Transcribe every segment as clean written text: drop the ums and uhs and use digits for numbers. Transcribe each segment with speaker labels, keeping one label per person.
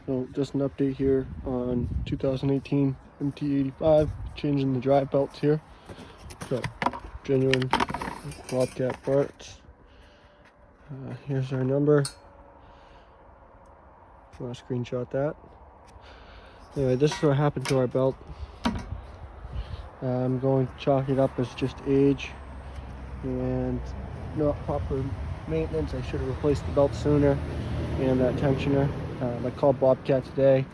Speaker 1: So just an update here on 2018 MT85, changing the drive belts here. So genuine Bobcat parts. Here's our number. If you want to screenshot that. Anyway, this is what happened to our belt. I'm going to chalk it up as just age and not proper maintenance. I should have replaced the belt sooner, and that tensioner. I called Bobcat today.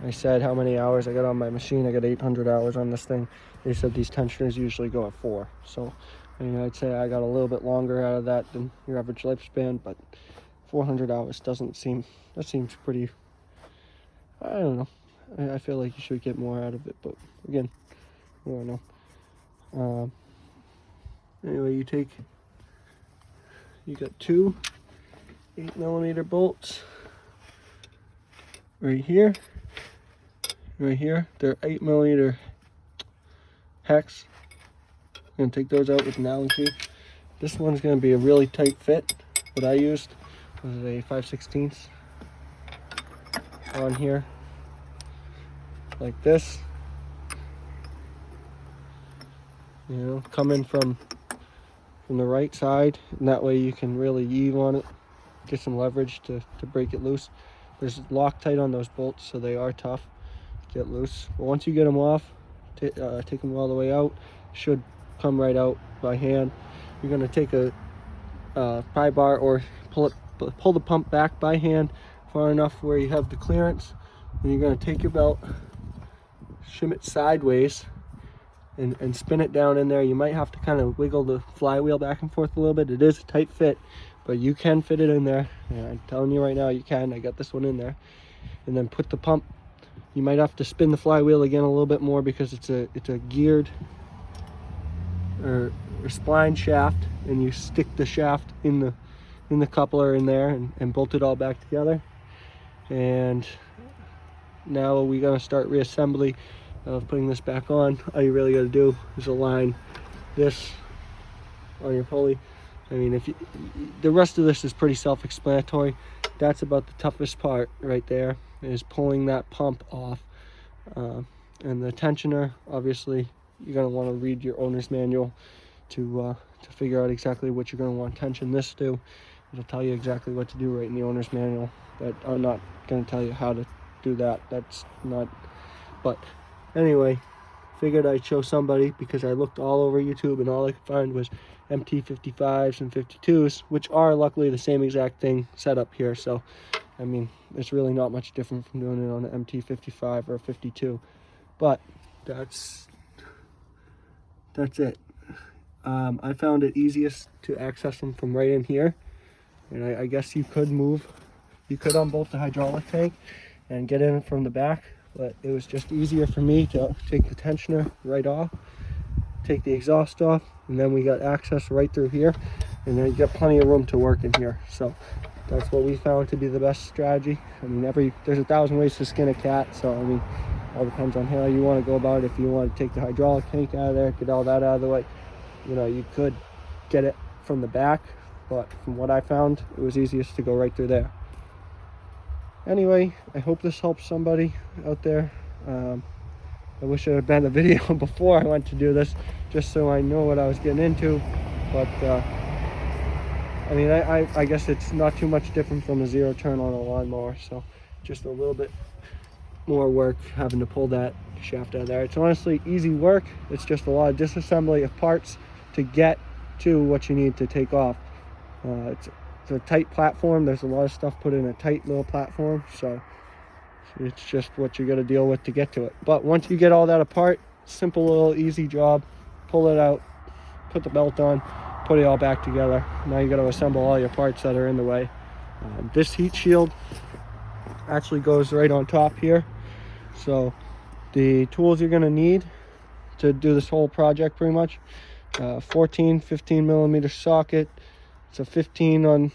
Speaker 1: I said how many hours I got on my machine. I got 800 hours on this thing. They said these tensioners usually go at 4. So, I mean, I'd say I got a little bit longer out of that than your average lifespan, but 400 hours doesn't seem, that seems pretty, I don't know. I feel like you should get more out of it, but again, I don't know. Anyway, you got two 8mm bolts right here. They're 8mm hex. I'm gonna take those out with an Allen key. This one's gonna be a really tight fit. What I used was a 5/16 on here, like this. You know, coming from the right side, and that way you can really eave on it, get some leverage to break it loose. There's Loctite on those bolts, so they are tough to get loose. But once you get them off, take them all the way out. Should come right out by hand. You're going to take a pry bar or pull the pump back by hand far enough where you have the clearance, and you're going to take your belt, shim it sideways, and spin it down in there. You might have to kind of wiggle the flywheel back and forth a little bit. It is a tight fit, but you can fit it in there. Yeah, I'm telling you right now, you can. I got this one in there. And then put the pump. You might have to spin the flywheel again a little bit more because it's a geared or spline shaft, and you stick the shaft in the coupler in there and bolt it all back together. And now we're gonna start reassembly of putting this back on. All you really got to do is align this on your pulley. I mean, the rest of this is pretty self-explanatory. That's about the toughest part right there, is pulling that pump off. And the tensioner, obviously, you're going to want to read your owner's manual to figure out exactly what you're going to want to tension this to. It'll tell you exactly what to do right in the owner's manual. But I'm not going to tell you how to do that. That's not, but anyway, figured I'd show somebody, because I looked all over YouTube and all I could find was MT55s and 52s, which are luckily the same exact thing set up here. So, I mean, it's really not much different from doing it on an MT55 or a 52. But that's it. I found it easiest to access them from right in here. And I guess you could unbolt the hydraulic tank and get in from the back. But it was just easier for me to take the tensioner right off, take the exhaust off, and then we got access right through here, and then you got plenty of room to work in here. So that's what we found to be the best strategy. I mean, there's 1,000 ways to skin a cat, so I mean, all depends on how you want to go about it. If you want to take the hydraulic tank out of there, get all that out of the way, you know, you could get it from the back, but from what I found, it was easiest to go right through there. Anyway, I hope this helps somebody out there. I wish it had been a video before I went to do this, just so I know what I was getting into. But I mean, I guess it's not too much different from a zero turn on a lawnmower. So just a little bit more work having to pull that shaft out of there. It's honestly easy work. It's just a lot of disassembly of parts to get to what you need to take off. It's a tight platform. There's a lot of stuff put in a tight little platform, so it's just what you're going to deal with to get to it. But once you get all that apart, simple little easy job. Pull it out, put the belt on, put it all back together. Now you got to assemble all your parts that are in the way. This heat shield actually goes right on top here. So the tools you're going to need to do this whole project, pretty much 15 millimeter socket. It's a 15 on,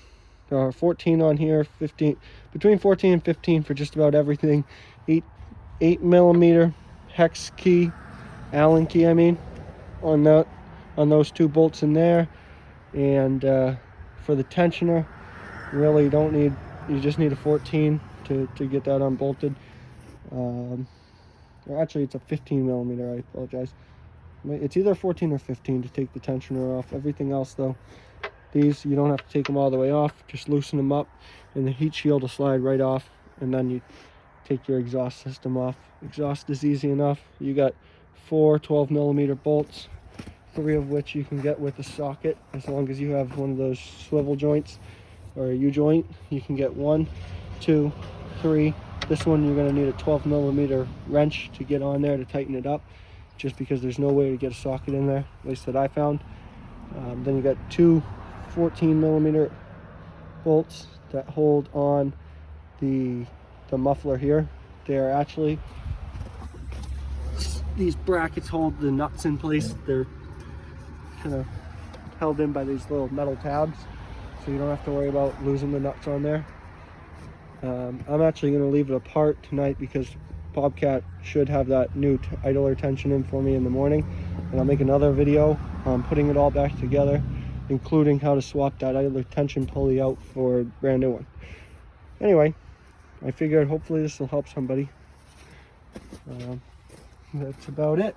Speaker 1: or 14 on here, 15, between 14 and 15 for just about everything. 8mm hex key, Allen key, I mean, on those two bolts in there. And for the tensioner, you really don't need, you just need a 14 to get that unbolted. Or actually, it's a 15 millimeter. I apologize. It's either 14 or 15 to take the tensioner off. Everything else, though, these you don't have to take them all the way off. Just loosen them up, and the heat shield will slide right off. And then you take your exhaust system off. Exhaust is easy enough. You got 4 12 millimeter bolts, 3 of which you can get with a socket. As long as you have one of those swivel joints or a U-joint, you can get 1, 2, 3. This one you're going to need a 12 millimeter wrench to get on there to tighten it up, just because there's no way to get a socket in there, at least that I found. Then you got 2 14 millimeter bolts that hold on the muffler here. They are actually, these brackets hold the nuts in place. They're kind of held in by these little metal tabs, so you don't have to worry about losing the nuts on there. I'm actually going to leave it apart tonight because Bobcat should have that new idler tension in for me in the morning, and I'll make another video putting it all back together, including how to swap that idler tension pulley out for a brand new one. Anyway, I figured hopefully this will help somebody. That's about it.